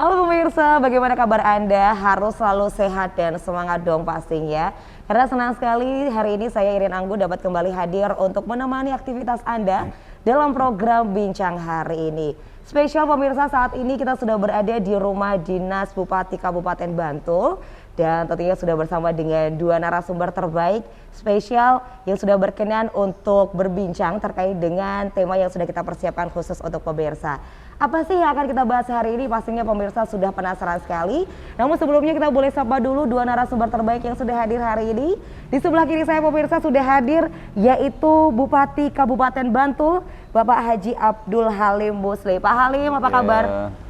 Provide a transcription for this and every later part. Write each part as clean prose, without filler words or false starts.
Halo pemirsa, bagaimana kabar Anda? Harus selalu sehat dan semangat dong pastinya. Karena senang sekali hari ini saya Irin Anggun dapat kembali hadir untuk menemani aktivitas Anda dalam program Bincang hari ini. Spesial pemirsa, saat ini kita sudah berada di rumah dinas Bupati Kabupaten Bantul. Dan tentunya sudah bersama dengan dua narasumber terbaik spesial yang sudah berkenan untuk berbincang terkait dengan tema yang sudah kita persiapkan khusus untuk pemirsa. Apa sih yang akan kita bahas hari ini? Pastinya pemirsa sudah penasaran sekali. Namun sebelumnya kita boleh sapa dulu dua narasumber terbaik yang sudah hadir hari ini. Di sebelah kiri saya pemirsa sudah hadir yaitu Bupati Kabupaten Bantul, Bapak Haji Abdul Halim Musli. Pak Halim, apa kabar?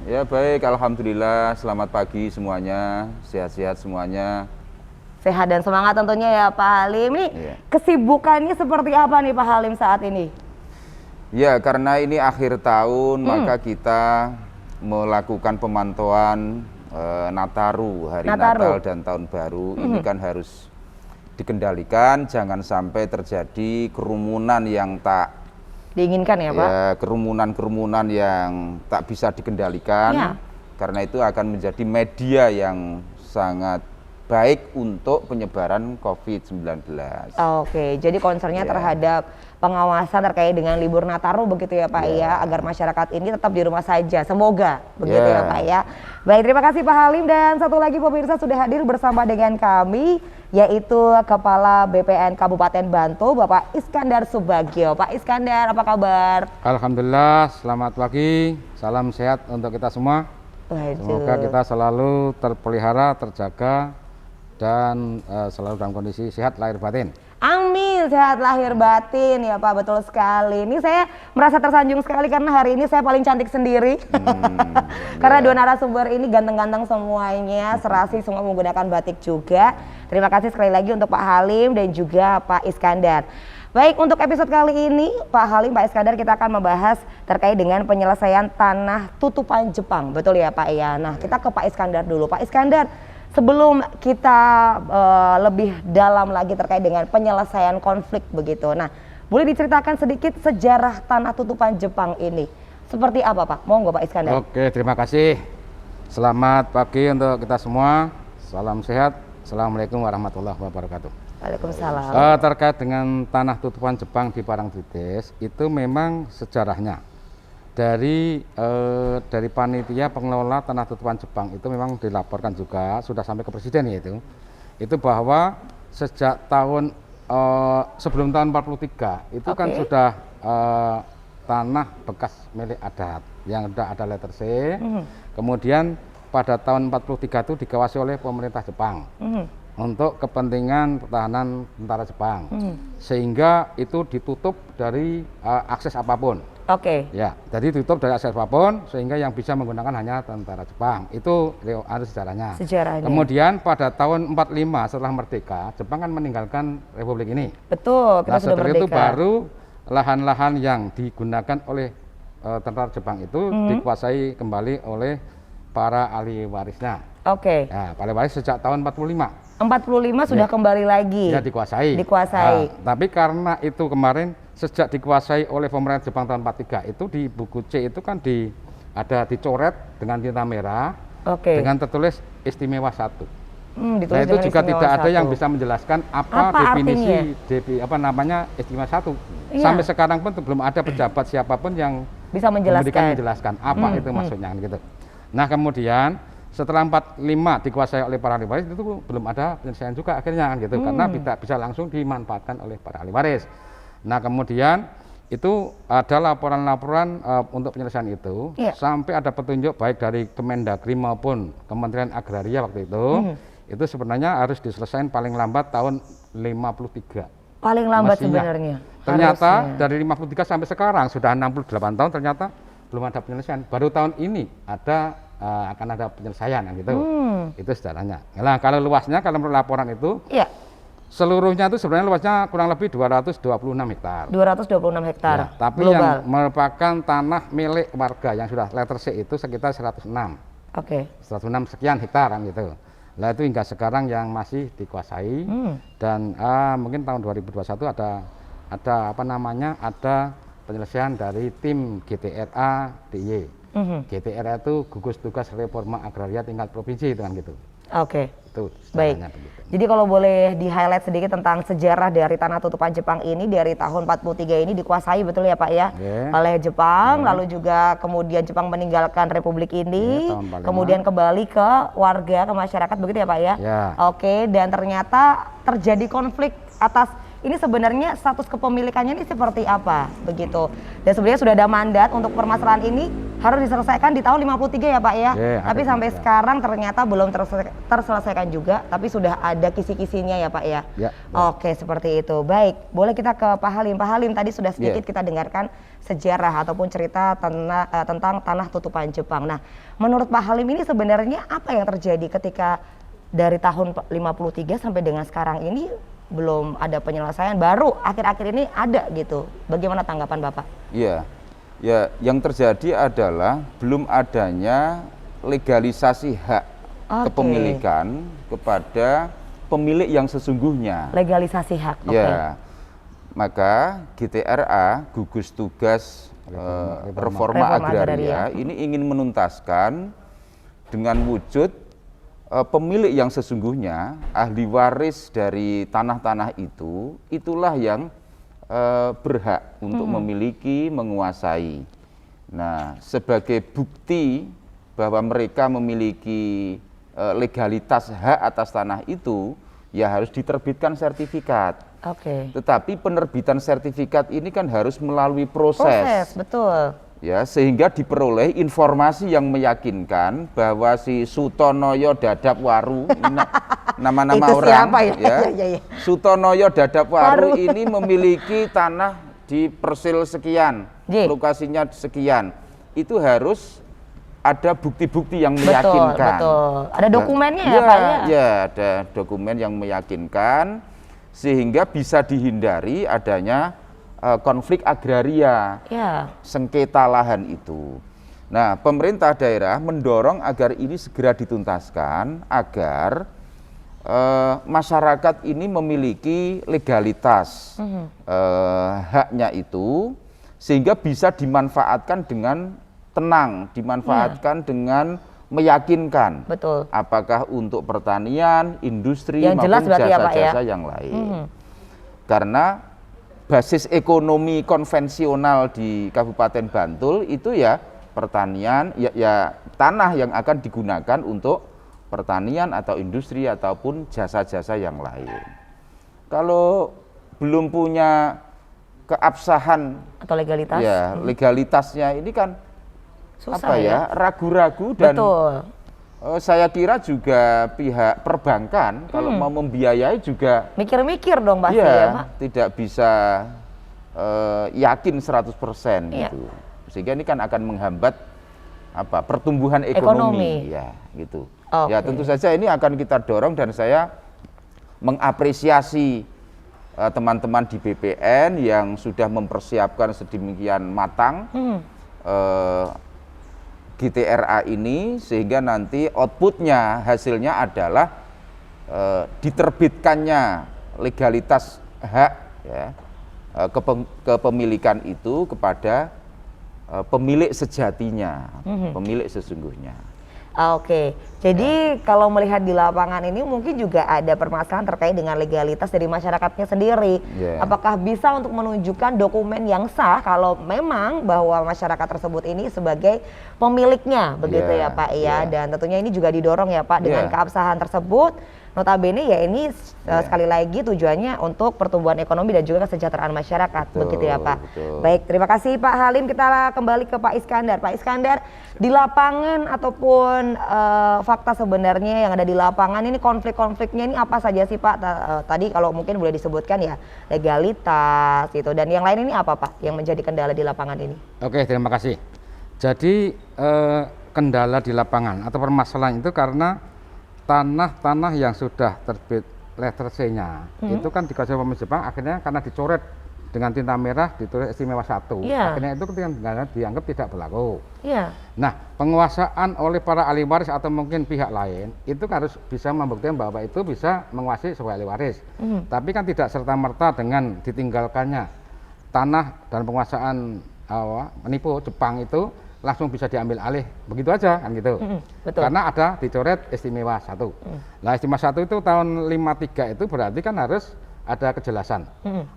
Ya baik, alhamdulillah. Selamat pagi semuanya, sehat-sehat semuanya. Sehat dan semangat tentunya ya Pak Halim. Ini kesibukannya seperti apa nih Pak Halim saat ini? Ya, karena ini akhir tahun, maka kita melakukan pemantauan Nataru, hari Natal dan Tahun Baru. Ini kan harus dikendalikan, jangan sampai terjadi kerumunan yang tak diinginkan ya Pak? Ya, kerumunan-kerumunan yang tak bisa dikendalikan. Karena itu akan menjadi media yang sangat baik untuk penyebaran COVID-19. Oke, jadi concernnya terhadap pengawasan terkait dengan libur Nataru begitu ya Pak ya, agar masyarakat ini tetap di rumah saja. Semoga begitu ya Pak ya. Baik, terima kasih Pak Halim, dan satu lagi pemirsa sudah hadir bersama dengan kami yaitu Kepala BPN Kabupaten Bantul, Bapak Iskandar Subagio. Pak Iskandar, apa kabar? Alhamdulillah, selamat pagi, salam sehat untuk kita semua. Semoga kita selalu terpelihara, terjaga, dan selalu dalam kondisi sehat lahir batin. Amin, sehat lahir batin ya Pak, betul sekali. Ini saya merasa tersanjung sekali karena hari ini saya paling cantik sendiri. Karena dua narasumber ini ganteng-ganteng semuanya, serasi semua menggunakan batik juga. Terima kasih sekali lagi untuk Pak Halim dan juga Pak Iskandar. Baik, untuk episode kali ini Pak Halim, Pak Iskandar, kita akan membahas terkait dengan penyelesaian tanah tutupan Jepang. Betul ya Pak ya? Nah, kita ke Pak Iskandar dulu. Pak Iskandar, sebelum kita lebih dalam lagi terkait dengan penyelesaian konflik begitu. Nah, boleh diceritakan sedikit sejarah tanah tutupan Jepang ini. Seperti apa Pak? Monggo Pak Iskandar. Oke, terima kasih. Selamat pagi untuk kita semua. Salam sehat. Assalamualaikum warahmatullahi wabarakatuh. Waalaikumsalam. Terkait dengan tanah tutupan Jepang di Parangtritis, itu memang sejarahnya dari panitia pengelola tanah tutupan Jepang itu memang dilaporkan juga sudah sampai ke presiden, yaitu itu bahwa sejak tahun sebelum tahun 43 itu kan sudah tanah bekas milik adat yang sudah ada letter C. Kemudian pada tahun 43 itu dikawasi oleh pemerintah Jepang untuk kepentingan pertahanan tentara Jepang, sehingga itu ditutup dari akses apapun. Ya, jadi ditutup dari akses apapun sehingga yang bisa menggunakan hanya tentara Jepang. Itu ada sejarahnya. Kemudian pada tahun 45 setelah merdeka, Jepang kan meninggalkan republik ini. Betul, kita sudah merdeka. Itu baru lahan-lahan yang digunakan oleh tentara Jepang itu dikuasai kembali oleh para ahli warisnya. Ya, ahli waris sejak tahun 45. 45 sudah kembali lagi. Ya, dikuasai. Nah, tapi karena itu kemarin sejak dikuasai oleh pemerintah Jepang tahun 43 itu di buku C itu kan ada dicoret dengan tinta merah dengan tertulis istimewa 1. Nah, itu juga tidak ada yang bisa menjelaskan apa definisi istimewa 1. Sampai sekarang pun belum ada pejabat siapapun yang bisa menjelaskan apa itu maksudnya gitu. Nah, kemudian setelah 45 dikuasai oleh para ahli waris itu belum ada penyelesaian juga akhirnya gitu, karena tidak bisa langsung dimanfaatkan oleh para ahli waris. Nah, kemudian itu ada laporan-laporan untuk penyelesaian itu sampai ada petunjuk baik dari Kemendagri maupun Kementerian Agraria waktu itu sebenarnya harus diselesaikan paling lambat tahun 53. Paling lambat sebenarnya. Ternyata dari 53 sampai sekarang sudah 68 tahun ternyata belum ada penyelesaian. Baru tahun ini akan ada penyelesaian gitu. Itu sejarahnya. Nah, kalau luasnya kalau menurut laporan itu seluruhnya itu sebenarnya luasnya kurang lebih 226 hektar. 226 hektar. Ya, tapi yang merupakan tanah milik warga yang sudah letter C itu sekitar 106. 106 sekian hektar gitu. Nah, itu hingga sekarang yang masih dikuasai dan mungkin tahun 2021 ada penyelesaian dari tim GTRA DIY. GTRA itu gugus tugas reforma agraria tingkat provinsi dengan gitu. Oke. Itu Baik. begitu. Jadi kalau boleh di-highlight sedikit tentang sejarah dari Tanah Tutupan Jepang ini, dari tahun 43 ini dikuasai betul ya Pak ya, oleh Jepang, lalu juga kemudian Jepang meninggalkan Republik ini, tahun 45. kemudian kembali ke warga, ke masyarakat begitu ya Pak ya? Oke, dan ternyata terjadi konflik atas ini sebenarnya status kepemilikannya ini seperti apa begitu. Dan sebenarnya sudah ada mandat untuk permasalahan ini harus diselesaikan di tahun 53 ya Pak ya. Tapi sampai sekarang ternyata belum terselesaikan juga, tapi sudah ada kisi-kisinya ya Pak ya. Oke, seperti itu. Baik, boleh kita ke Pak Halim. Pak Halim, tadi sudah sedikit kita dengarkan sejarah ataupun cerita tentang Tanah Tutupan Jepang. Nah, menurut Pak Halim ini sebenarnya apa yang terjadi ketika dari tahun 53 sampai dengan sekarang ini belum ada penyelesaian, baru akhir-akhir ini ada gitu. Bagaimana tanggapan Bapak? Iya, ya yang terjadi adalah belum adanya legalisasi hak kepemilikan kepada pemilik yang sesungguhnya. Legalisasi hak, ya. Maka GTRA, gugus tugas reforma agraria, ini ingin menuntaskan dengan wujud pemilik yang sesungguhnya, ahli waris dari tanah-tanah itu, itulah yang berhak untuk memiliki, menguasai. Nah, sebagai bukti bahwa mereka memiliki legalitas hak atas tanah itu, ya harus diterbitkan sertifikat. Tetapi penerbitan sertifikat ini kan harus melalui proses. Betul. Ya, sehingga diperoleh informasi yang meyakinkan bahwa si Sutonoyo Dadapwaru, nama-nama orang, Sutonoyo Dadapwaru ini memiliki tanah di persil sekian, lokasinya sekian. Itu harus ada bukti-bukti yang meyakinkan. Betul. Ada dokumennya ya Pak ya? Ya, ada dokumen yang meyakinkan sehingga bisa dihindari adanya konflik agraria, sengketa lahan itu. Nah, pemerintah daerah mendorong agar ini segera dituntaskan agar masyarakat ini memiliki legalitas haknya itu, sehingga bisa dimanfaatkan dengan tenang, dimanfaatkan dengan meyakinkan. Betul. Apakah untuk pertanian, industri, maupun jasa-jasa yang lain. Karena basis ekonomi konvensional di Kabupaten Bantul itu ya pertanian, ya tanah yang akan digunakan untuk pertanian atau industri ataupun jasa-jasa yang lain. Kalau belum punya keabsahan atau legalitas, ya legalitasnya ini kan susah ragu-ragu dan saya kira juga pihak perbankan kalau mau membiayai juga mikir-mikir dong pasti ya Pak. Tidak bisa yakin 100% gitu. Sehingga ini kan akan menghambat pertumbuhan ekonomi. Ya, gitu. Ya, tentu saja ini akan kita dorong dan saya mengapresiasi teman-teman di BPN yang sudah mempersiapkan sedemikian matang GTRA ini, sehingga nanti outputnya, hasilnya adalah diterbitkannya legalitas hak ya, kepemilikan itu kepada pemilik sejatinya, pemilik sesungguhnya. Jadi kalau melihat di lapangan ini mungkin juga ada permasalahan terkait dengan legalitas dari masyarakatnya sendiri. Apakah bisa untuk menunjukkan dokumen yang sah kalau memang bahwa masyarakat tersebut ini sebagai pemiliknya, begitu ya Pak ya. Dan tentunya ini juga didorong ya Pak dengan keabsahan tersebut. Notabene ya ini sekali lagi tujuannya untuk pertumbuhan ekonomi dan juga kesejahteraan masyarakat, begitu ya Pak. Baik, terima kasih Pak Halim. Kita kembali ke Pak Iskandar. Pak Iskandar, di lapangan ataupun fakta sebenarnya yang ada di lapangan ini, konflik-konfliknya ini apa saja sih Pak? Tadi kalau mungkin boleh disebutkan ya, legalitas gitu, dan yang lain ini apa Pak yang menjadi kendala di lapangan ini? Oke, terima kasih. Jadi kendala di lapangan atau permasalahan itu karena tanah-tanah yang sudah terbit letter C-nya itu kan dikuasai pemerintah Jepang, akhirnya karena dicoret dengan tinta merah ditulis istimewa 1, akhirnya itu dianggap tidak berlaku. Nah, penguasaan oleh para ahli waris atau mungkin pihak lain itu harus bisa membuktikan bahwa itu bisa menguasai sebagai ahli waris. Tapi kan tidak serta-merta dengan ditinggalkannya tanah dan penguasaan menipu Jepang itu langsung bisa diambil alih begitu aja kan gitu. Betul. Karena ada dicoret istimewa 1. Nah, istimewa 1 itu tahun 53 itu berarti kan harus ada kejelasan.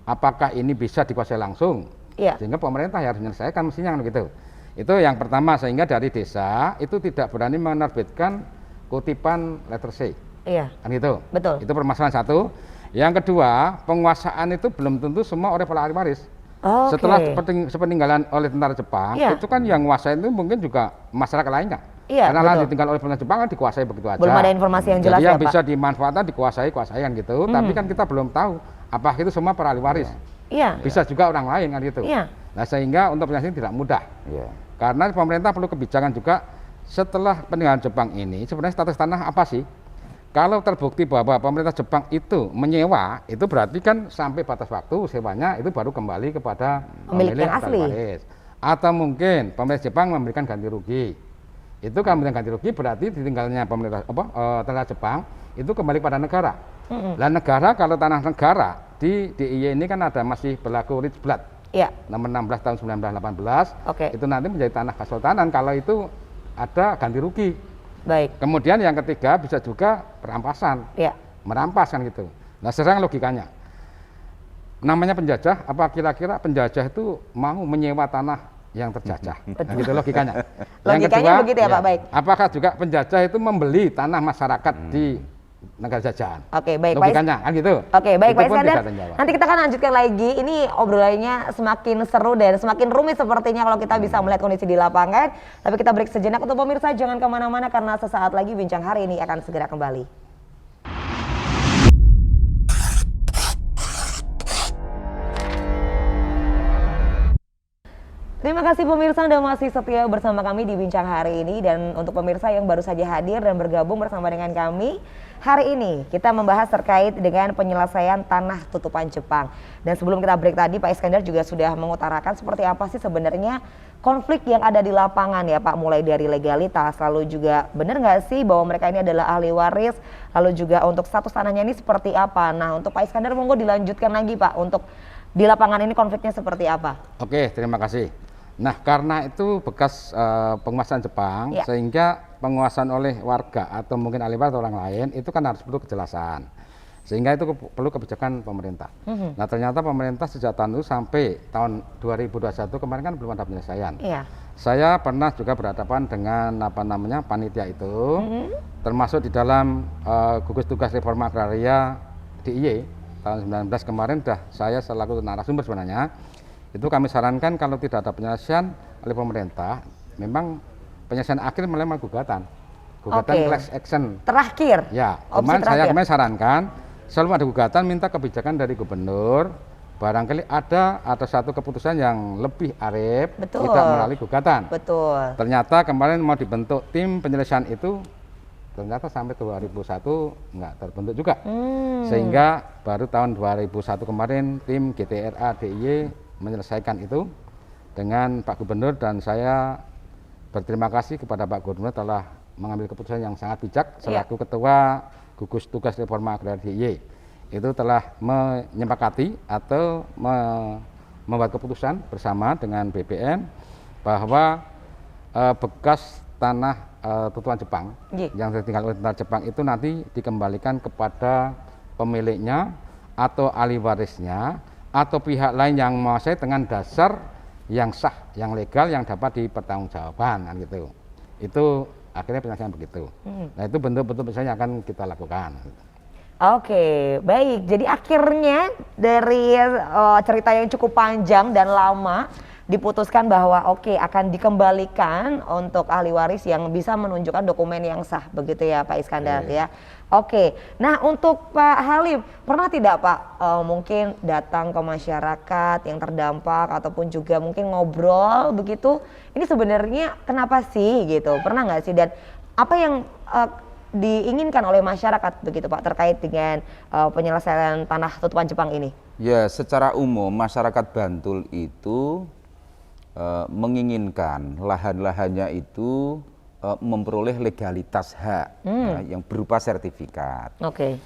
Apakah ini bisa dikuasai langsung? Iya. Sehingga pemerintah ya harus menyelesaikan mestinya kan gitu. Itu yang pertama, sehingga dari desa itu tidak berani menerbitkan kutipan letter C. Iya. Kan gitu. Betul. Itu permasalahan 1. Yang kedua, penguasaan itu belum tentu semua oleh para ahli waris. Oke. Setelah sepeninggalan oleh tentara Jepang, Iya. itu kan yang menguasai itu mungkin juga masyarakat lainnya. Iya, Karena lahan betul. ditinggal oleh pemerintah Jepang kan dikuasai begitu aja. Belum ada informasi yang jelas Jadi ya, yang bisa Pak? dimanfaatkan dikuasai kan gitu. Tapi kan kita belum tahu apakah itu semua para ahli waris. Iya. Bisa juga orang lain kan gitu. Iya. Nah, sehingga untuk penyelesaian tidak mudah. Ya. Karena pemerintah perlu kebijakan juga setelah peninggalan Jepang ini sebenarnya status tanah apa sih? Kalau terbukti bahwa pemerintah Jepang itu menyewa, itu berarti kan sampai batas waktu sewanya itu baru kembali kepada Pemilik yang atau asli. waris. Atau mungkin pemerintah Jepang memberikan ganti rugi. Itu kan memberikan ganti rugi berarti ditinggalnya pemerintah tentara Jepang itu kembali pada negara. Lah negara, kalau tanah negara di DIY ini kan ada masih berlaku Rijblad Iya. nomor 16 tahun 1918. Oke. Itu nanti menjadi tanah kesultanan kalau itu ada ganti rugi. Baik. Kemudian yang ketiga bisa juga perampasan, Iya. merampas kan gitu. Nah, sekarang logikanya, namanya penjajah, apa kira-kira penjajah itu mau menyewa tanah yang terjajah? Nah, gitu logikanya. Logikanya begitu ya, Pak, baik. Apakah juga penjajah itu membeli tanah masyarakat di negara jajahan? Oke, baik, Pak. Logikanya kan gitu. Oke, baik Itu Pak pun Iskandar. tidak terjawab. Nanti kita akan lanjutkan lagi. Ini obrolannya semakin seru dan semakin rumit sepertinya kalau kita bisa melihat kondisi di lapangan. Tapi kita break sejenak untuk pemirsa, jangan kemana-mana karena sesaat lagi bincang hari ini akan segera kembali. Terima kasih pemirsa Anda masih setia bersama kami di Bincang hari ini. Dan untuk pemirsa yang baru saja hadir dan bergabung bersama dengan kami, hari ini kita membahas terkait dengan penyelesaian tanah tutupan Jepang. Dan sebelum kita break tadi, Pak Iskandar juga sudah mengutarakan seperti apa sih sebenarnya konflik yang ada di lapangan ya Pak. Mulai dari legalitas, lalu juga benar nggak sih bahwa mereka ini adalah ahli waris, lalu juga untuk status tanahnya ini seperti apa. Nah, untuk Pak Iskandar monggo dilanjutkan lagi Pak, untuk di lapangan ini konfliknya seperti apa? Oke, terima kasih. Nah, karena itu bekas penguasaan Jepang, Ya. sehingga penguasaan oleh warga atau mungkin ahli waris atau orang lain itu kan harus perlu kejelasan. Sehingga itu perlu kebijakan pemerintah. Nah, ternyata pemerintah sejak tahun itu sampai tahun 2021 kemarin kan belum ada penyelesaian. Iya. Saya pernah juga berhadapan dengan panitia itu, termasuk di dalam gugus tugas reforma agraria DIY tahun 19 kemarin sudah saya selaku narasumber sebenarnya. Itu kami sarankan kalau tidak ada penyelesaian oleh pemerintah, memang penyelesaian akhir melalui gugatan Oke. class action. Terakhir. Ya, Opsi cuman saya terakhir. kemarin sarankan selalu ada gugatan, minta kebijakan dari gubernur, barangkali ada satu keputusan yang lebih arif, Betul. tidak melalui gugatan. Betul. Ternyata kemarin mau dibentuk tim penyelesaian itu, ternyata sampai 2001 nggak terbentuk juga. Sehingga baru tahun 2001 kemarin tim GTRA DIY menyelesaikan itu dengan Pak Gubernur, dan saya berterima kasih kepada Pak Gubernur telah mengambil keputusan yang sangat bijak selaku Ketua Gugus Tugas Reforma Agraria DIY. Itu telah menyepakati atau membuat keputusan bersama dengan BPN bahwa bekas tanah tutupan Jepang yang ditinggal oleh tentara Jepang itu nanti dikembalikan kepada pemiliknya atau ahli warisnya atau pihak lain yang menguasai dengan dasar yang sah, yang legal, yang dapat dipertanggungjawabkan kan gitu. Itu akhirnya penyelesaian begitu. Nah, itu bentuk-bentuk misalnya akan kita lakukan. Oke, baik. Jadi akhirnya dari cerita yang cukup panjang dan lama diputuskan bahwa akan dikembalikan untuk ahli waris yang bisa menunjukkan dokumen yang sah, begitu ya Pak Iskandar ya. Oke, nah untuk Pak Halim, pernah tidak Pak mungkin datang ke masyarakat yang terdampak ataupun juga mungkin ngobrol begitu, ini sebenarnya kenapa sih gitu, pernah nggak sih, dan apa yang diinginkan oleh masyarakat begitu Pak terkait dengan penyelesaian tanah tutupan Jepang ini? Ya, secara umum masyarakat Bantul itu menginginkan lahan-lahannya itu memperoleh legalitas hak yang berupa sertifikat. Oke.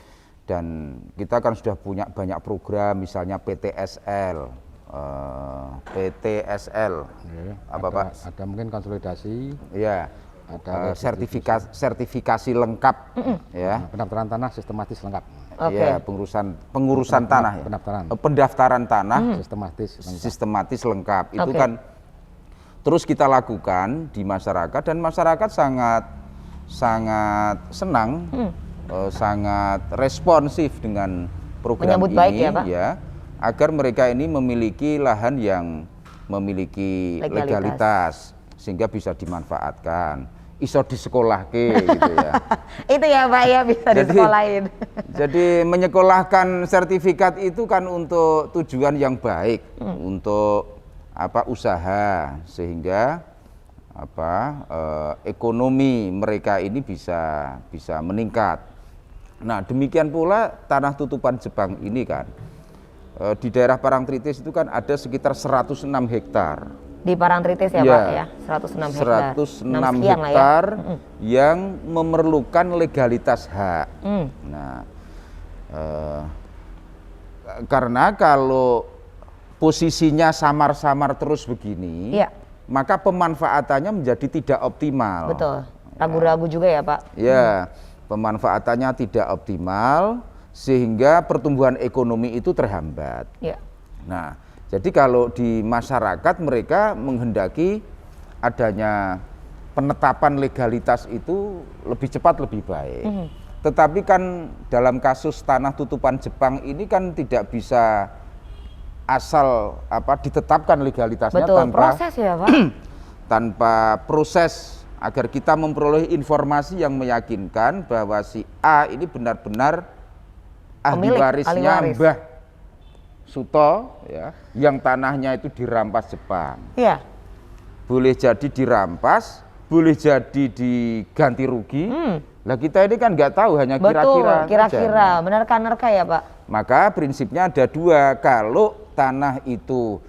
Dan kita kan sudah punya banyak program, misalnya PTSL, PTSL. Apa Pak? Ada mungkin konsolidasi. Iya. Ada sertifikasi lengkap, ya. Pendaftaran tanah sistematis lengkap. Ya, pengurusan tanah, ya. Pendaftaran tanah sistematis lengkap. Itu kan terus kita lakukan di masyarakat, dan masyarakat sangat senang, sangat responsif dengan program menyambut ini, baik ya, Pak? ya, agar mereka ini memiliki lahan yang memiliki legalitas sehingga bisa dimanfaatkan. Iso disekolahke gitu ya. Itu ya Pak ya, bisa disekolahin. Jadi menyekolahkan sertifikat itu kan untuk tujuan yang baik, untuk usaha, sehingga ekonomi mereka ini bisa meningkat. Nah, demikian pula tanah tutupan Jepang ini kan di daerah Parangtritis itu kan ada sekitar 106 hektar. Di Parangtritis ya, Pak ya, 106 hektar. 106 hektar yang memerlukan legalitas hak. Nah, karena kalau posisinya samar-samar terus begini, maka pemanfaatannya menjadi tidak optimal. Betul, ragu-ragu juga ya Pak. Ya, pemanfaatannya tidak optimal sehingga pertumbuhan ekonomi itu terhambat. Nah, jadi kalau di masyarakat mereka menghendaki adanya penetapan legalitas itu lebih cepat lebih baik. Tetapi kan dalam kasus tanah tutupan Jepang ini kan tidak bisa asal ditetapkan legalitasnya. Betul, tanpa proses ya Pak. Tanpa proses agar kita memperoleh informasi yang meyakinkan bahwa si A ini benar-benar ahli warisnya Mbah Suto, ya, yang tanahnya itu dirampas Jepang. Iya. Boleh jadi dirampas, boleh jadi diganti rugi. Lah kita ini kan nggak tahu, hanya kira-kira. Menerka-nerka ya Pak. Maka prinsipnya ada dua. Kalau tanah itu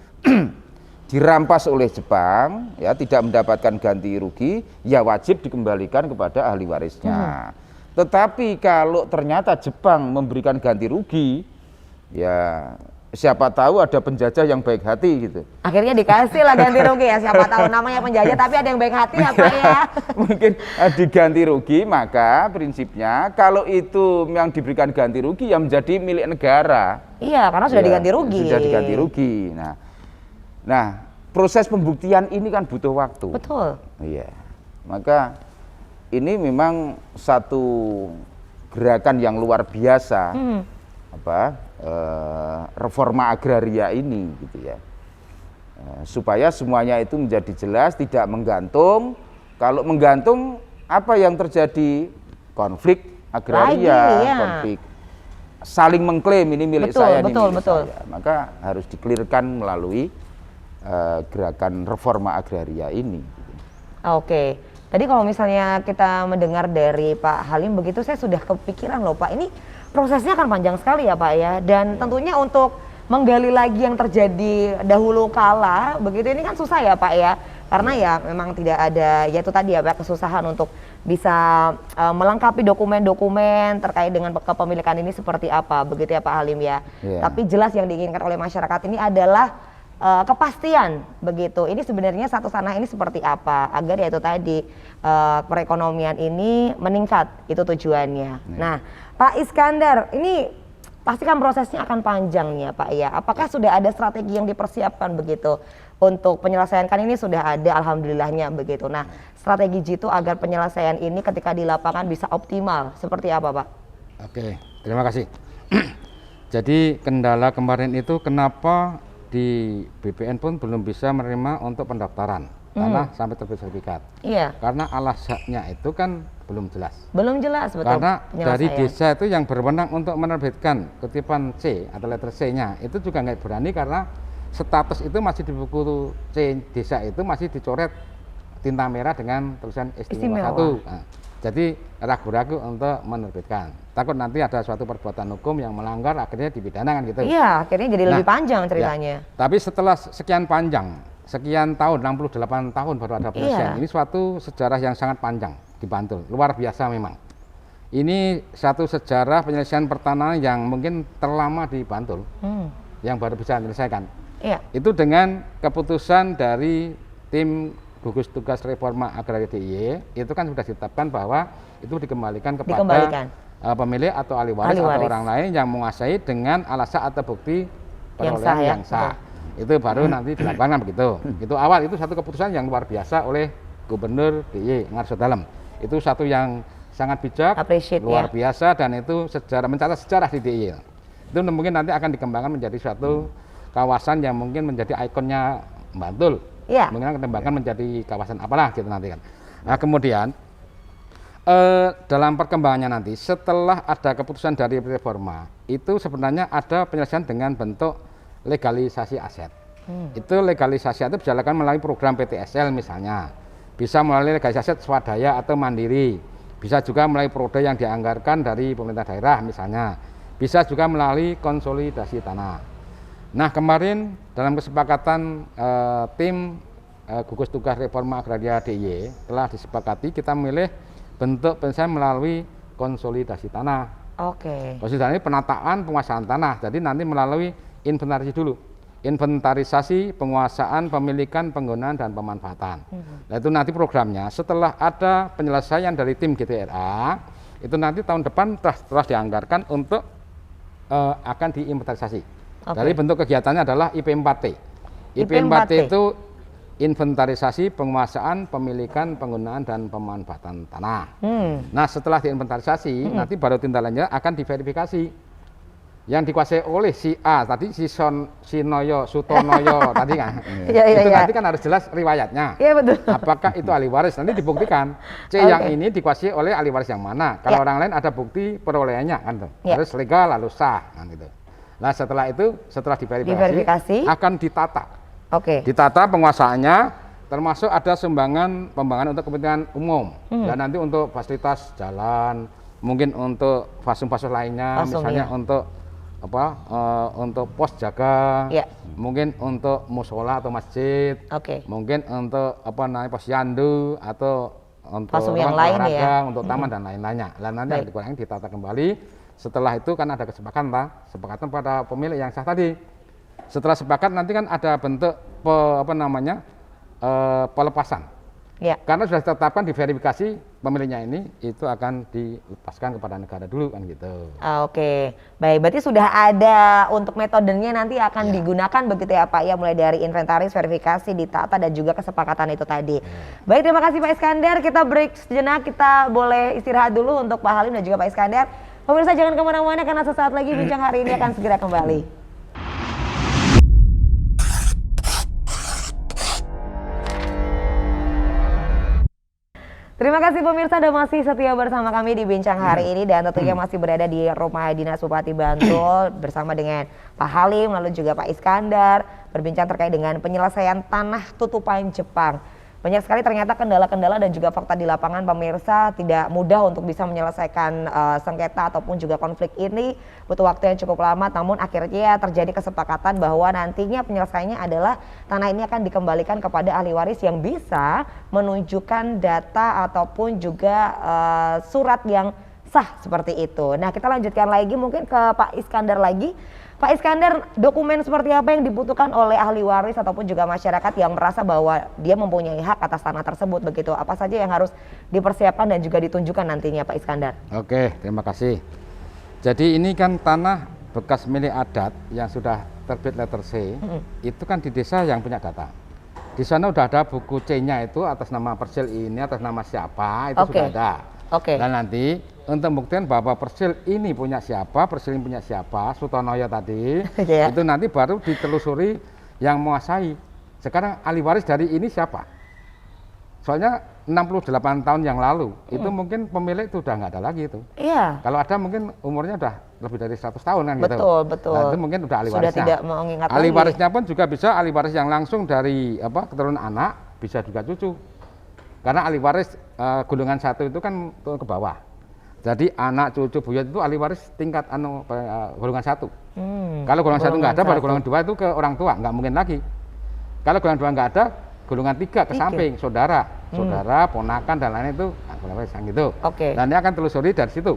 dirampas oleh Jepang, ya tidak mendapatkan ganti rugi, ya wajib dikembalikan kepada ahli warisnya. Tetapi kalau ternyata Jepang memberikan ganti rugi, ya siapa tahu ada penjajah yang baik hati gitu. Akhirnya dikasih lah ganti rugi ya, siapa tahu namanya penjajah tapi ada yang baik hati ya Pak ya. Mungkin diganti rugi, maka prinsipnya kalau itu yang diberikan ganti rugi yang menjadi milik negara. Iya, karena sudah diganti rugi. Sudah diganti rugi. Nah, proses pembuktian ini kan butuh waktu. Betul. Iya. Maka ini memang satu gerakan yang luar biasa. Reforma agraria ini gitu ya, supaya semuanya itu menjadi jelas, tidak menggantung. Kalau menggantung, apa yang terjadi? Konflik agraria, konflik saling mengklaim ini milik saya, ini milik saya. Maka harus dikelirkan melalui gerakan reforma agraria ini. Oke, tadi kalau misalnya kita mendengar dari Pak Halim begitu, saya sudah kepikiran loh Pak, ini prosesnya akan panjang sekali ya Pak ya, dan tentunya untuk menggali lagi yang terjadi dahulu kala begitu ini kan susah ya Pak ya, karena ya memang tidak ada, ya itu tadi ya Pak, kesusahan untuk bisa melengkapi dokumen-dokumen terkait dengan kepemilikan ini seperti apa begitu ya Pak Halim ya. Tapi jelas yang diinginkan oleh masyarakat ini adalah kepastian begitu. Ini sebenarnya satu tanah ini seperti apa agar ya itu tadi perekonomian ini meningkat, itu tujuannya. Nah, Pak Iskandar, ini pasti kan prosesnya akan panjang nih ya Pak ya. Apakah sudah ada strategi yang dipersiapkan begitu untuk penyelesaian? Kan ini sudah ada alhamdulillahnya begitu. Nah, strategi jitu agar penyelesaian ini ketika di lapangan bisa optimal seperti apa Pak? Oke, terima kasih. Jadi kendala kemarin itu kenapa di BPN pun belum bisa menerima untuk pendaftaran tanah sampai terbit sertifikat. Iya. Karena alasannya itu kan belum jelas. Belum jelas, betul. Karena dari desa itu yang berwenang untuk menerbitkan kutipan C atau letter C-nya itu juga nggak berani karena status itu masih di buku C desa itu masih dicoret tinta merah dengan tulisan istimewa 1. Nah, jadi ragu-ragu untuk menerbitkan. Takut nanti ada suatu perbuatan hukum yang melanggar akhirnya dipidana kan gitu. Iya, akhirnya jadi lebih panjang ceritanya. Ya, tapi setelah sekian panjang, sekian tahun, 68 tahun baru ada penyelesaian. Ini suatu sejarah yang sangat panjang di Bantul, luar biasa memang. Ini satu sejarah penyelesaian pertanahan yang mungkin terlama di Bantul, yang baru bisa menyelesaikan. Iya. Itu dengan keputusan dari tim gugus tugas reforma agraria DIY itu kan sudah ditetapkan bahwa itu dikembalikan kepada pemilik atau ahli waris atau orang lain yang menguasai dengan alasan atau bukti perolehan yang sah. Itu baru nanti dilakukan begitu. Itu awal, itu satu keputusan yang luar biasa oleh Gubernur DIY Ngarso Dalem. Itu satu yang sangat bijak, luar biasa, dan itu mencatat sejarah di DIY. Itu mungkin nanti akan dikembangkan menjadi suatu kawasan yang mungkin menjadi ikonnya Bantul. Mungkin akan dikembangkan menjadi kawasan apalah gitu nanti kan. Nah, kemudian dalam perkembangannya nanti setelah ada keputusan dari reforma itu sebenarnya ada penyelesaian dengan bentuk legalisasi aset. Itu legalisasi itu bisa dilakukan melalui program PTSL misalnya, bisa melalui legalisasi aset swadaya atau mandiri, bisa juga melalui prode yang dianggarkan dari pemerintah daerah misalnya, bisa juga melalui konsolidasi tanah. Nah, kemarin dalam kesepakatan tim gugus tugas reforma agraria DIY telah disepakati kita memilih bentuk penyelesaian melalui konsolidasi tanah. Konsolidasi penataan penguasaan tanah. Jadi nanti melalui inventarisasi dulu. Inventarisasi, penguasaan, pemilikan, penggunaan, dan pemanfaatan. Nah, itu nanti programnya setelah ada penyelesaian dari tim GTRA, itu nanti tahun depan telah dianggarkan untuk akan diinventarisasi. Dari bentuk kegiatannya adalah IP4T. IP4T itu inventarisasi, penguasaan, pemilikan, penggunaan, dan pemanfaatan tanah. Nah, setelah diinventarisasi, nanti baru tindak lanjut akan diverifikasi. Yang dikuasai oleh si A, tadi si Noyo, Sutonoyo tadi kan. Itu nanti kan harus jelas riwayatnya. Apakah itu ahli waris? Nanti dibuktikan. Yang ini dikuasai oleh ahli waris yang mana? Kalau orang lain ada bukti perolehannya kan tuh. Harus legal lalu sah kan gitu. Nah, setelah itu, setelah diverifikasi akan ditata. Ditata penguasaannya, termasuk ada pembangunan untuk kepentingan umum, dan nanti untuk fasilitas jalan, mungkin untuk fasum-fasum lainnya, misalnya untuk untuk pos jaga, mungkin untuk musola atau masjid, mungkin untuk posyandu atau untuk yang lain untuk taman dan lain-lainnya. Dan nanti dikurangi, ditata kembali. Setelah itu kan ada kesepakatan pada pemilik yang sah tadi. Setelah sepakat nanti kan ada bentuk pelepasan. Karena sudah ditetapkan diverifikasi pemiliknya ini itu akan dilepaskan kepada negara dulu kan gitu. Baik, berarti sudah ada untuk metodenya nanti akan digunakan begitu ya Pak ya, mulai dari inventaris, verifikasi, ditata, dan juga kesepakatan itu tadi. Baik, terima kasih Pak Iskandar. Kita break sejenak, kita boleh istirahat dulu untuk Pak Halim dan juga Pak Iskandar. Pemirsa jangan kemana-mana karena sesaat lagi bincang hari ini akan segera kembali. Terima kasih pemirsa sudah masih setia bersama kami di Bincang hari ini, dan tentunya masih berada di Rumah Dinas Bupati Bantul bersama dengan Pak Halim lalu juga Pak Iskandar berbincang terkait dengan penyelesaian tanah tutupan Jepang. Banyak sekali ternyata kendala-kendala dan juga fakta di lapangan pemirsa, tidak mudah untuk bisa menyelesaikan sengketa ataupun juga konflik ini, butuh waktu yang cukup lama, namun akhirnya terjadi kesepakatan bahwa nantinya penyelesaiannya adalah tanah ini akan dikembalikan kepada ahli waris yang bisa menunjukkan data ataupun juga surat yang sah seperti itu. Nah, kita lanjutkan lagi mungkin ke Pak Iskandar lagi. Pak Iskandar, dokumen seperti apa yang dibutuhkan oleh ahli waris ataupun juga masyarakat yang merasa bahwa dia mempunyai hak atas tanah tersebut begitu? Apa saja yang harus dipersiapkan dan juga ditunjukkan nantinya Pak Iskandar? Terima kasih. Jadi ini kan tanah bekas milik adat yang sudah terbit letter C, itu kan di desa yang punya data. Di sana udah ada buku C-nya itu atas nama Persil ini, atas nama siapa, itu sudah ada. Dan nanti untuk membuktikan bahwa Persil ini punya siapa, Persil ini punya siapa, Sutonoyo tadi, itu nanti baru ditelusuri yang menguasai. Sekarang ahli waris dari ini siapa? Soalnya 68 tahun yang lalu, itu mungkin pemilik itu udah nggak ada lagi itu. Kalau ada mungkin umurnya udah lebih dari 100 tahun kan gitu. Betul. Nah, itu mungkin udah ahli warisnya. Sudah tidak mengingat ahli warisnya pun juga bisa ahli waris yang langsung dari keturunan anak, bisa juga cucu. Karena ahli waris golongan 1 itu kan turun ke bawah. Jadi anak, cucu, buyut itu ahli waris tingkat golongan 1. Kalau golongan 1 nggak ada, baru golongan 2 itu ke orang tua, nggak mungkin lagi. Kalau golongan 2 nggak ada, golongan 3 ke samping, saudara, ponakan dan lain itu, yang gitu. Dan ini akan telusuri dari situ.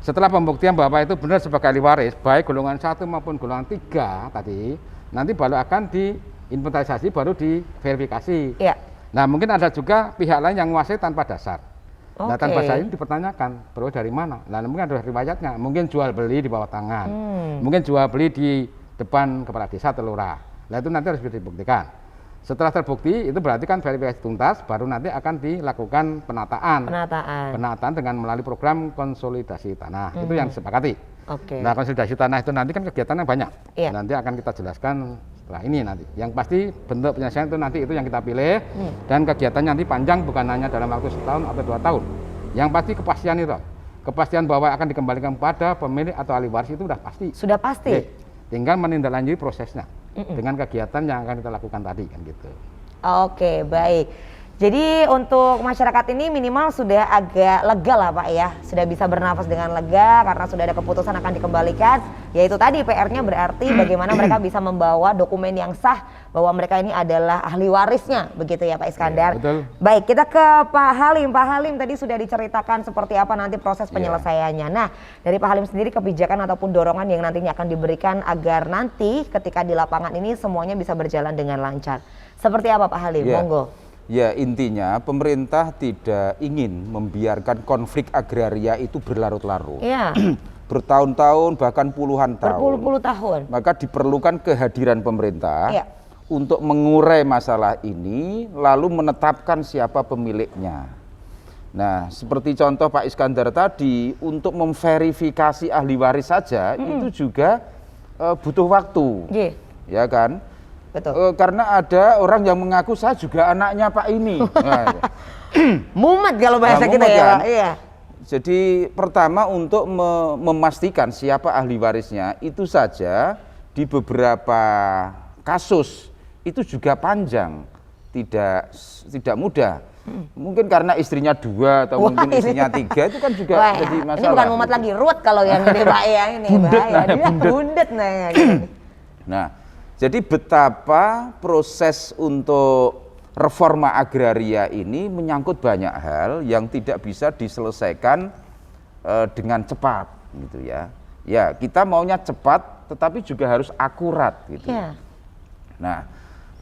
Setelah pembuktian bahwa itu benar sebagai ahli waris, baik golongan 1 maupun golongan 3 tadi, nanti baru akan diinventarisasi, baru diverifikasi. Iya. Nah, mungkin ada juga pihak lain yang menguasai tanpa dasar. Nah, Oke. tanpa dasar ini dipertanyakan, perlu dari mana? Nah, mungkin ada riwayatnya, mungkin jual beli di bawah tangan, mungkin jual beli di depan kepala desa atau lurah. Nah, itu nanti harus dibuktikan. Setelah terbukti, itu berarti kan verifikasi tuntas, baru nanti akan dilakukan penataan. Penataan dengan melalui program konsolidasi tanah. Itu yang disepakati. Oke. Nah, konsolidasi tanah itu nanti kan kegiatannya banyak. Iya. Nanti akan kita jelaskan setelah ini nanti. Yang pasti bentuk penyelesaian itu nanti itu yang kita pilih, dan kegiatannya nanti panjang, bukan hanya dalam waktu 1 tahun atau 2 tahun. Yang pasti kepastian itu. Kepastian bahwa akan dikembalikan kepada pemilik atau ahli waris itu sudah pasti. Sudah pasti. Oke. Tinggal menindaklanjuti prosesnya dengan kegiatan yang akan kita lakukan tadi kan gitu. Oke, baik. Jadi untuk masyarakat ini minimal sudah agak lega lah Pak ya, sudah bisa bernafas dengan lega karena sudah ada keputusan akan dikembalikan. Yaitu tadi PR-nya berarti bagaimana mereka bisa membawa dokumen yang sah bahwa mereka ini adalah ahli warisnya, begitu ya Pak Iskandar. Ya, betul. Baik, kita ke Pak Halim. Pak Halim tadi sudah diceritakan seperti apa nanti proses penyelesaiannya. Nah, dari Pak Halim sendiri kebijakan ataupun dorongan yang nantinya akan diberikan agar nanti ketika di lapangan ini semuanya bisa berjalan dengan lancar. Seperti apa Pak Halim? Monggo. Ya, intinya pemerintah tidak ingin membiarkan konflik agraria itu berlarut-larut. Iya. Bertahun-tahun bahkan puluhan tahun. Berpuluh-puluh tahun. Maka diperlukan kehadiran pemerintah Iya. untuk mengurai masalah ini lalu menetapkan siapa pemiliknya. Nah, seperti contoh Pak Iskandar tadi, untuk memverifikasi ahli waris saja itu juga butuh waktu. Iya. Ya kan? Betul. Karena ada orang yang mengaku saya juga anaknya Pak ini. Nah, Mumet kalau bahasa kita mumet ya kan? Pak. Iya. Jadi pertama untuk memastikan siapa ahli warisnya itu saja di beberapa kasus itu juga panjang, tidak mudah. Mungkin karena istrinya 2 atau mungkin istrinya 3 itu kan juga Wah, jadi masalah. ini bukan mumet lagi, ruwet kalau yang gede Pak ya ini. Bundet bahaya. nah, Dia bundet nah ya, gitu. Nah, jadi betapa proses untuk reforma agraria ini menyangkut banyak hal yang tidak bisa diselesaikan dengan cepat, gitu ya. Ya, kita maunya cepat, tetapi juga harus akurat, gitu. Iya. Nah,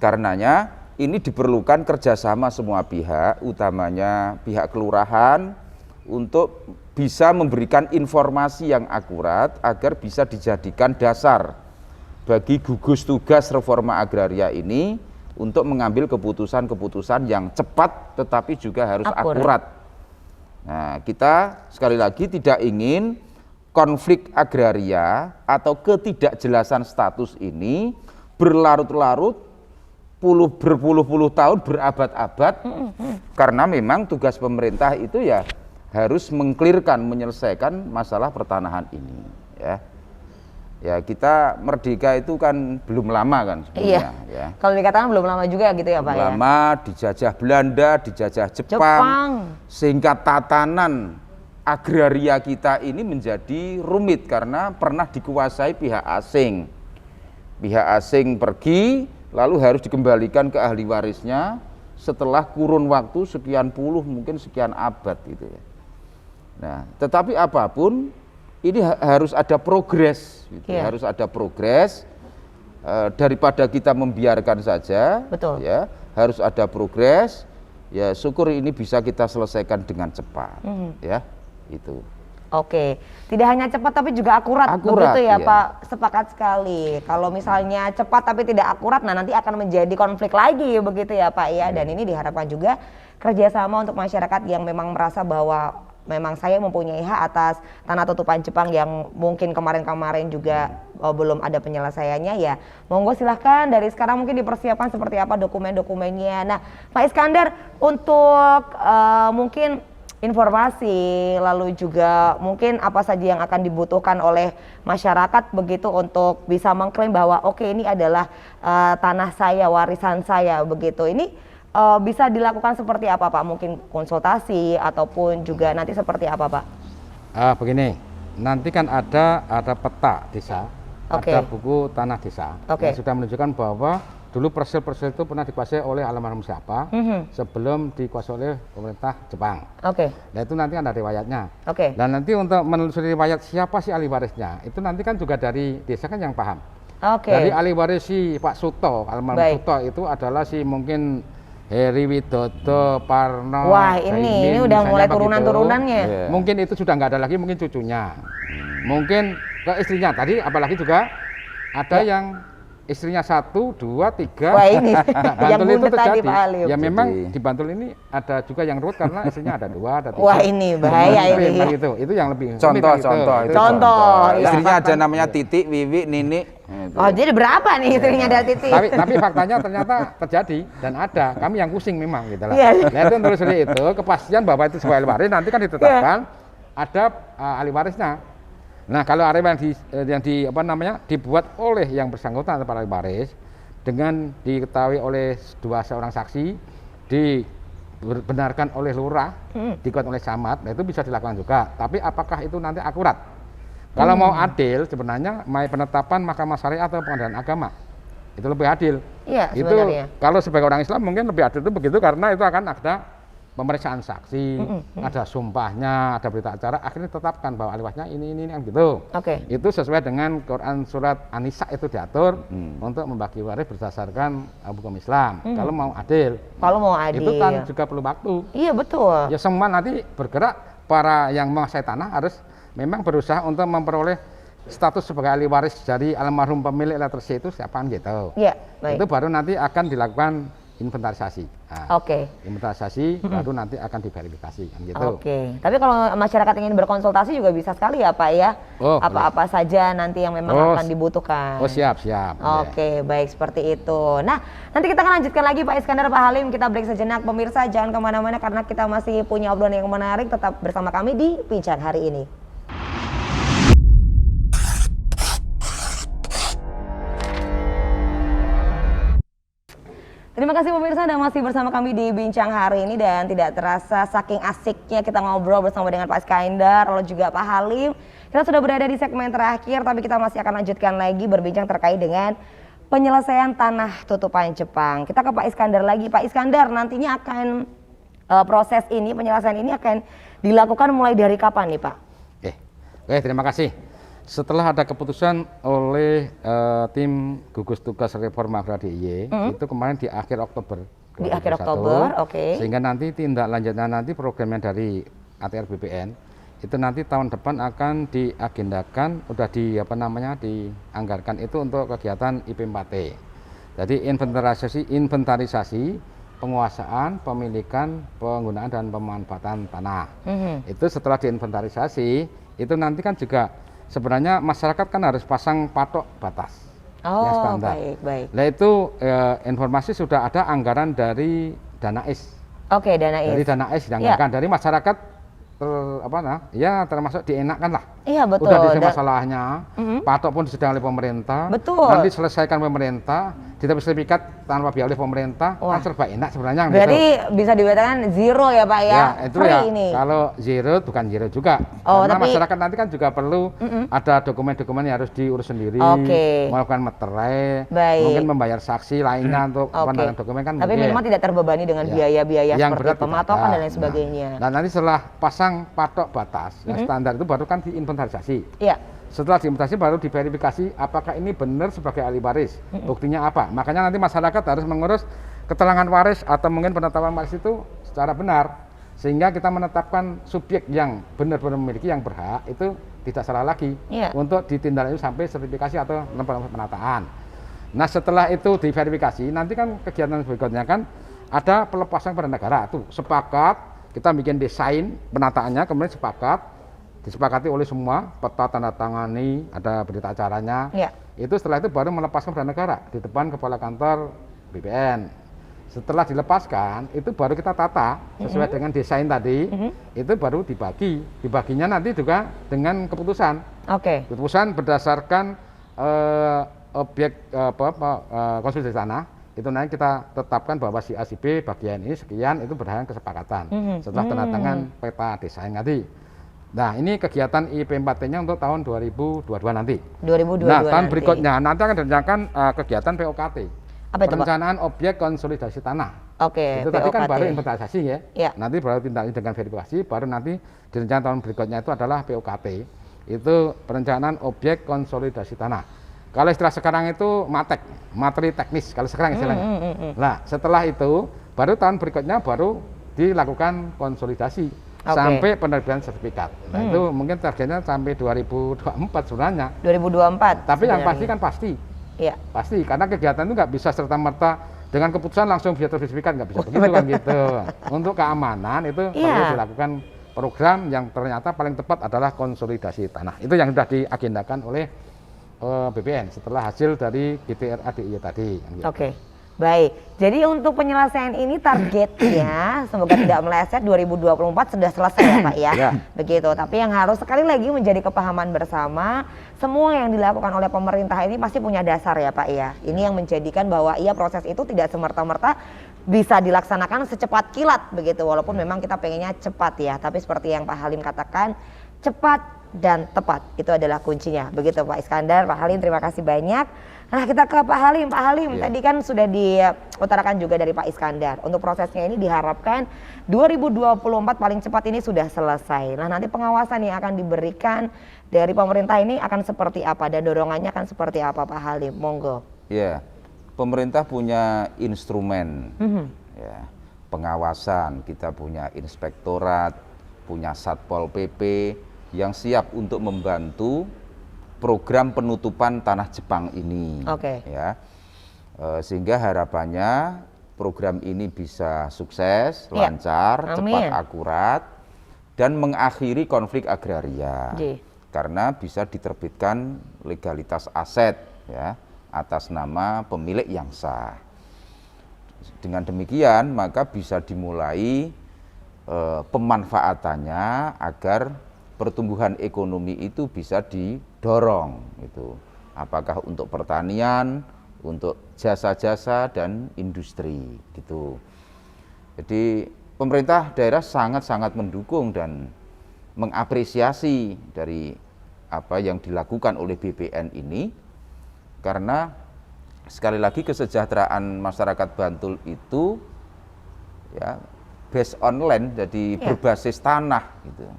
karenanya ini diperlukan kerjasama semua pihak, utamanya pihak kelurahan, untuk bisa memberikan informasi yang akurat agar bisa dijadikan dasar bagi gugus tugas reforma agraria ini untuk mengambil keputusan-keputusan yang cepat tetapi juga harus akurat. Nah, kita sekali lagi tidak ingin konflik agraria atau ketidakjelasan status ini berlarut-larut, berpuluh-puluh tahun, berabad-abad, karena memang tugas pemerintah itu ya harus mengklirkan, menyelesaikan masalah pertanahan ini, ya. Ya, kita merdeka itu kan belum lama kan sebenarnya. Iya. Ya. Kalau dikatakan belum lama juga gitu ya Pak ya. Lama, dijajah Belanda, dijajah Jepang, sehingga tatanan agraria kita ini menjadi rumit karena pernah dikuasai pihak asing. Pihak asing pergi, lalu harus dikembalikan ke ahli warisnya setelah kurun waktu sekian puluh, mungkin sekian abad gitu ya. Nah, tetapi apapun ini harus ada progres, gitu. Harus ada progres daripada kita membiarkan saja. Betul. Ya, harus ada progres. Ya, syukur ini bisa kita selesaikan dengan cepat, ya, itu. Oke, tidak hanya cepat tapi juga akurat begitu ya iya. Pak. Sepakat sekali. Kalau misalnya cepat tapi tidak akurat, nah nanti akan menjadi konflik lagi begitu ya Pak ya. Dan ini diharapkan juga kerjasama untuk masyarakat yang memang merasa bahwa memang saya mempunyai hak atas tanah tutupan Jepang yang mungkin kemarin-kemarin juga belum ada penyelesaiannya ya. Monggo silahkan dari sekarang mungkin dipersiapkan seperti apa dokumen-dokumennya. Nah Pak Iskandar, untuk mungkin informasi lalu juga mungkin apa saja yang akan dibutuhkan oleh masyarakat begitu untuk bisa mengklaim bahwa oke, ini adalah tanah saya, warisan saya begitu. Ini bisa dilakukan seperti apa Pak? Mungkin konsultasi ataupun juga nanti seperti apa Pak? Begini, nanti kan ada peta desa, ada buku tanah desa yang sudah menunjukkan bahwa dulu parcel-parcel itu pernah dikuasai oleh almarhum siapa sebelum dikuasai oleh pemerintah Jepang. Nah itu nanti ada riwayatnya. Dan nanti untuk menelusuri riwayat siapa sih ahli warisnya, itu nanti kan juga dari desa kan yang paham. Oke. Dari ahli waris si Pak Suto, almarhum Baik. Suto itu adalah si mungkin Heri Widodo, Parno. Wah, ini Caimin, udah misalnya mulai begitu. turunannya. Iya. Mungkin itu sudah nggak ada lagi, mungkin cucunya. Mungkin ke istrinya tadi, apalagi juga ada Ya. yang istrinya 1, 2, 3. Wah, ini Nah, yang Bantul itu bundet tadi terjadi. Pak Halim. Ya memang Jadi- di Bantul ini ada juga yang ruwet karena istrinya ada 2, ada 3. Wah, ini bahaya ini. Memang itu yang lebih. Contoh, rumit kan contoh, itu. itu Contoh, iya. Istrinya ada Fakta- namanya Titik, Wiwi, Nini. Gitu. Oh, jadi berapa nih istrinya dari Titi? Tapi faktanya ternyata terjadi dan ada. Kami yang pusing memang gitu lah. Iya. Nah, itu telusuri itu kepastian bahwa itu sebagai ahli waris nanti kan ditetapkan ada ahli warisnya. Nah, kalau ahli waris yang apa namanya dibuat oleh yang bersangkutan atau ahli waris dengan diketahui oleh seorang saksi, dibenarkan oleh lurah, dikuat oleh camat, nah itu bisa dilakukan juga. Tapi apakah itu nanti akurat? Kalau mau adil sebenarnya penetapan Mahkamah Syariah atau Pengadilan Agama itu lebih adil. Iya, Itu sebenarnya. kalau sebagai orang Islam mungkin lebih adil itu begitu karena itu akan ada pemeriksaan saksi, ada sumpahnya, ada berita acara, akhirnya ditetapkan bahwa ahli warisnya ini gitu. Oke. Itu sesuai dengan Quran surat An-Nisa itu diatur untuk membagi waris berdasarkan hukum Islam. Kalau mau adil, Kalau mau adil. itu kan juga perlu waktu. Iya, betul. Ya semua nanti bergerak, para yang menguasai tanah harus memang berusaha untuk memperoleh status sebagai ahli waris dari almarhum pemilik elektrisi itu siapaan gitu. Iya, baik. Itu baru nanti akan dilakukan inventarisasi. Nah, Oke. inventarisasi baru nanti akan diverifikasi kan gitu. Oke, tapi kalau masyarakat ingin berkonsultasi juga bisa sekali ya Pak ya. Oh, Apa-apa saja nanti yang memang Oh, akan dibutuhkan. Oh siap. Ya. Oke, baik seperti itu. Nah, nanti kita akan lanjutkan lagi Pak Iskandar, Pak Halim. Kita break sejenak, pemirsa jangan kemana-mana karena kita masih punya obrolan yang menarik. Tetap bersama kami di Bincang Hari Ini. Terima kasih pemirsa Anda masih bersama kami di Bincang Hari Ini dan tidak terasa saking asiknya kita ngobrol bersama dengan Pak Iskandar lalu juga Pak Halim. Kita sudah berada di segmen terakhir tapi kita masih akan lanjutkan lagi berbincang terkait dengan penyelesaian tanah tutupan Jepang. Kita ke Pak Iskandar lagi. Pak Iskandar, nantinya akan proses ini, penyelesaian ini akan dilakukan mulai dari kapan nih Pak? Oke, terima kasih. Setelah ada keputusan oleh tim gugus tugas reforma agraria DIY, itu kemarin di akhir Oktober. Di akhir 2021, Oktober, oke. Sehingga nanti tindak lanjutnya nanti programnya dari ATR BPN itu nanti tahun depan akan diagendakan, udah dianggarkan itu untuk kegiatan IP4T. Jadi inventarisasi, penguasaan, pemilikan, penggunaan dan pemanfaatan tanah. Itu setelah diinventarisasi, itu nanti kan juga sebenarnya masyarakat kan harus pasang patok batas yang Oh, standar. baik. Nah itu informasi sudah ada anggaran dari Danais. Oke, Dana Dari Is. Danais dianggarkan dari masyarakat termasuk dienakkan lah. Iya, betul. Udah diselesaikan masalahnya, patok pun disediakan oleh pemerintah. Betul. Nanti selesaikan pemerintah, tidak sertifikat tanpa biaya oleh pemerintah, Wah. kan serba enak sebenarnya. Berarti gitu. bisa dikatakan zero ya Pak ya? Ya, itu Free ya. ini. Kalau zero bukan zero juga. Oh, Karena tapi- masyarakat nanti kan juga perlu ada dokumen-dokumen yang harus diurus sendiri, Oke. melakukan meterai, Baik. mungkin membayar saksi lainnya untuk Oke. penandatangan dokumen kan. Tapi mungkin. minimal tidak terbebani dengan Ya. biaya-biaya Yang seperti berat tidak pematokan ada. dan lain sebagainya. Nah, nanti setelah pasang patok batas yang standar itu baru kan diinventarisasi. Iya. Setelah diinventarisasi baru diverifikasi apakah ini benar sebagai ahli waris. Buktinya apa? Makanya nanti masyarakat harus mengurus keterangan waris atau mungkin penetapan waris itu secara benar. Sehingga kita menetapkan subjek yang benar-benar memiliki yang berhak itu tidak salah lagi Iya. untuk ditindaklanjuti sampai sertifikasi atau penataan. Nah, setelah itu diverifikasi, nanti kan kegiatan berikutnya kan ada pelepasan pada negara. Tuh, sepakat kita bikin desain penataannya, kemudian disepakati oleh semua, peta tanda tangani, ada berita acaranya. Iya. Itu setelah itu baru melepaskan pada negara di depan kepala kantor BPN. Setelah dilepaskan, itu baru kita tata sesuai dengan desain tadi. Itu baru dibagi. Dibaginya nanti juga dengan keputusan. Oke. Keputusan berdasarkan objek konsolidasi tanah. Itu nanti kita tetapkan bahwa si A si B bagian ini sekian itu berdasarkan kesepakatan. Setelah tanda tangan peta desain nanti. Nah, ini kegiatan IP4T-nya untuk tahun 2022 nanti. 2022 Nah, tahun nanti. berikutnya nanti akan direncanakan kegiatan POKT. Apa itu Pak? Perencanaan objek konsolidasi tanah. Oke, Itu tadi kan POKT. baru inventarisasi ya. Iya. Nanti baru tindak lanjut dengan verifikasi, baru nanti direncanakan tahun berikutnya itu adalah POKT. Itu perencanaan objek konsolidasi tanah. Kalau istilah sekarang itu matek, materi teknis kalau sekarang istilahnya. Nah, setelah itu baru tahun berikutnya baru dilakukan konsolidasi sampai penerbitan sertifikat. Nah, itu mungkin targetnya sampai 2024 sebenarnya. 2024. Tapi yang pasti kan pasti. Iya. Pasti, karena kegiatan itu nggak bisa serta-merta dengan keputusan langsung bisa sertifikat, nggak bisa begitu kan gitu. Untuk keamanan itu perlu dilakukan program yang ternyata paling tepat adalah konsolidasi tanah. Itu yang sudah diagendakan oleh BPN setelah hasil dari GTRA DIY tadi. Gitu. Oke, baik. Jadi untuk penyelesaian ini targetnya semoga tidak meleset 2024 sudah selesai ya Pak ya. Begitu. Tapi yang harus sekali lagi menjadi kepahaman bersama, semua yang dilakukan oleh pemerintah ini pasti punya dasar ya Pak ya. Ini yang menjadikan bahwa proses itu tidak semerta-merta bisa dilaksanakan secepat kilat begitu. Walaupun memang kita pengennya cepat ya, tapi seperti yang Pak Halim katakan, cepat dan tepat itu adalah kuncinya. Begitu Pak Iskandar, Pak Halim, terima kasih banyak. Nah, kita ke Pak Halim. Pak Halim, tadi kan sudah diutarakan juga dari Pak Iskandar. Untuk prosesnya ini diharapkan 2024 paling cepat ini sudah selesai. Nah, nanti pengawasan yang akan diberikan dari pemerintah ini akan seperti apa dan dorongannya akan seperti apa Pak Halim? Monggo. Ya, pemerintah punya instrumen ya, pengawasan. Kita punya inspektorat, punya Satpol PP yang siap untuk membantu program penutupan tanah Jepang ini. Ya, sehingga harapannya program ini bisa sukses, lancar, cepat, akurat, dan mengakhiri konflik agraria. Karena bisa diterbitkan legalitas aset ya atas nama pemilik yang sah. Dengan demikian maka bisa dimulai pemanfaatannya agar pertumbuhan ekonomi itu bisa didorong gitu. Apakah untuk pertanian, untuk jasa-jasa dan industri gitu. Jadi pemerintah daerah sangat-sangat mendukung dan mengapresiasi dari apa yang dilakukan oleh BPN ini, karena sekali lagi kesejahteraan masyarakat Bantul itu ya based on land, jadi berbasis tanah gitu.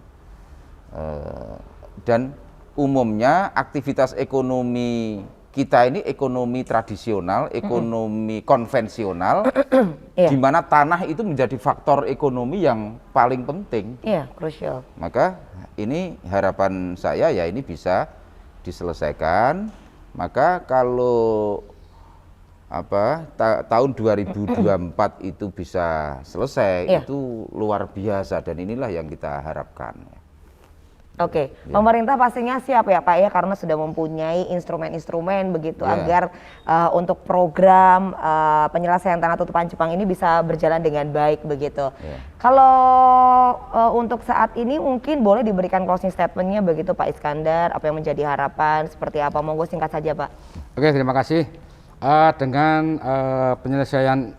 Dan umumnya aktivitas ekonomi kita ini ekonomi tradisional, ekonomi konvensional, di mana tanah itu menjadi faktor ekonomi yang paling penting. Iya, krusial. Maka ini harapan saya ya ini bisa diselesaikan. Maka kalau tahun 2024 itu bisa selesai, itu luar biasa dan inilah yang kita harapkan. Oke, pemerintah pastinya siap ya Pak ya, karena sudah mempunyai instrumen-instrumen begitu agar untuk program penyelesaian tanah tutupan Jepang ini bisa berjalan dengan baik begitu. Kalau untuk saat ini mungkin boleh diberikan closing statementnya begitu Pak Iskandar, apa yang menjadi harapan, seperti apa, monggo singkat saja Pak. Oke, terima kasih. Dengan penyelesaian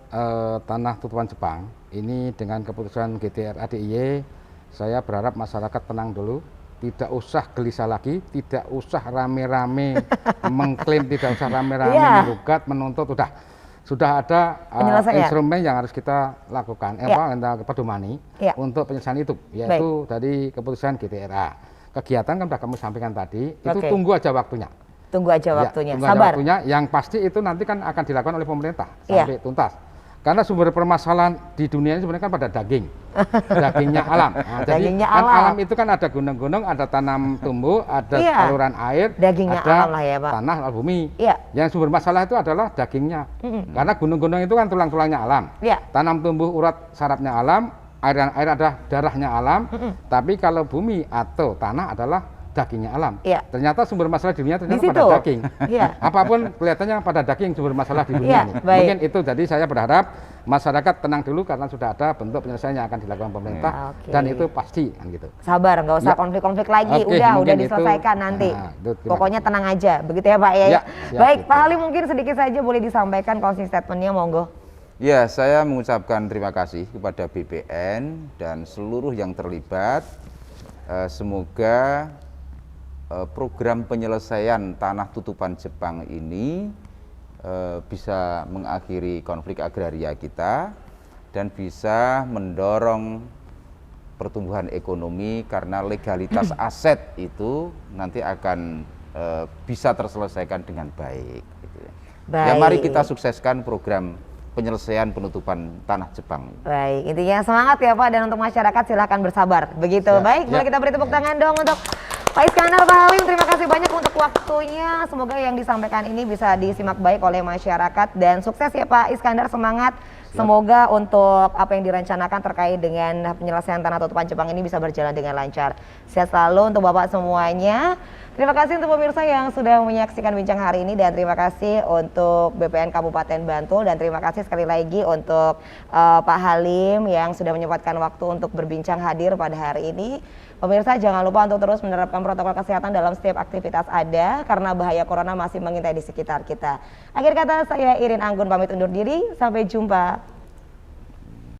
tanah tutupan Jepang ini dengan keputusan GTRA DIY, saya berharap masyarakat tenang dulu. Tidak usah gelisah lagi, tidak usah rame-rame mengklaim, tidak usah rame-rame menggugat, menuntut, sudah ada instrumen yang harus kita lakukan, pedomani untuk penyelesaian itu, yaitu dari keputusan GTRA. Kegiatan kan sudah kami sampaikan tadi, itu tunggu aja waktunya. Tunggu aja waktunya, tunggu sabar. Aja waktunya, yang pasti itu nanti kan akan dilakukan oleh pemerintah sampai tuntas. Karena sumber permasalahan di dunia ini sebenarnya kan pada daging, dagingnya alam. Nah, dagingnya jadi alam itu kan ada gunung-gunung, ada tanam tumbuh, ada saluran air, dagingnya ada alam lah ya Pak. Tanah, bumi. Yang sumber masalah itu adalah dagingnya. Karena gunung-gunung itu kan tulang-tulangnya alam, tanam tumbuh urat sarafnya alam, air adalah darahnya alam. Tapi kalau bumi atau tanah adalah dagingnya alam. Ternyata sumber masalah di dunia ternyata pada daging. Apapun kelihatannya pada daging sumber masalah di dunia ini. Mungkin itu, jadi saya berharap masyarakat tenang dulu karena sudah ada bentuk penyelesaian yang akan dilakukan pemerintah dan itu pasti kan gitu. Sabar, nggak usah konflik-konflik lagi. Udah diselesaikan nanti. Pokoknya tenang aja, begitu ya Pak ya. Baik, Pak Halim mungkin sedikit saja boleh disampaikan closing statementnya, monggo. Ya, saya mengucapkan terima kasih kepada BPN dan seluruh yang terlibat. Semoga program penyelesaian tanah tutupan Jepang ini bisa mengakhiri konflik agraria kita dan bisa mendorong pertumbuhan ekonomi, karena legalitas aset itu nanti akan bisa terselesaikan dengan baik. Gitu. Ya, Baik. mari kita sukseskan program penyelesaian penutupan tanah Jepang. Baik, intinya semangat ya Pak, dan untuk masyarakat silahkan bersabar. Begitu. Ya, Baik, boleh ya. kita beri tepuk tangan dong untuk Pak Iskandar, Pak Halim. Terima kasih banyak untuk waktunya. Semoga yang disampaikan ini bisa disimak baik oleh masyarakat dan sukses ya Pak Iskandar, semangat. Semoga untuk apa yang direncanakan terkait dengan penyelesaian tanah tutupan Jepang ini bisa berjalan dengan lancar. Sehat selalu untuk Bapak semuanya. Terima kasih untuk pemirsa yang sudah menyaksikan bincang hari ini, dan terima kasih untuk BPN Kabupaten Bantul, dan terima kasih sekali lagi untuk Pak Halim yang sudah menyempatkan waktu untuk berbincang hadir pada hari ini. Pemirsa jangan lupa untuk terus menerapkan protokol kesehatan dalam setiap aktivitas Anda karena bahaya corona masih mengintai di sekitar kita. Akhir kata, saya Irin Anggun pamit undur diri, sampai jumpa.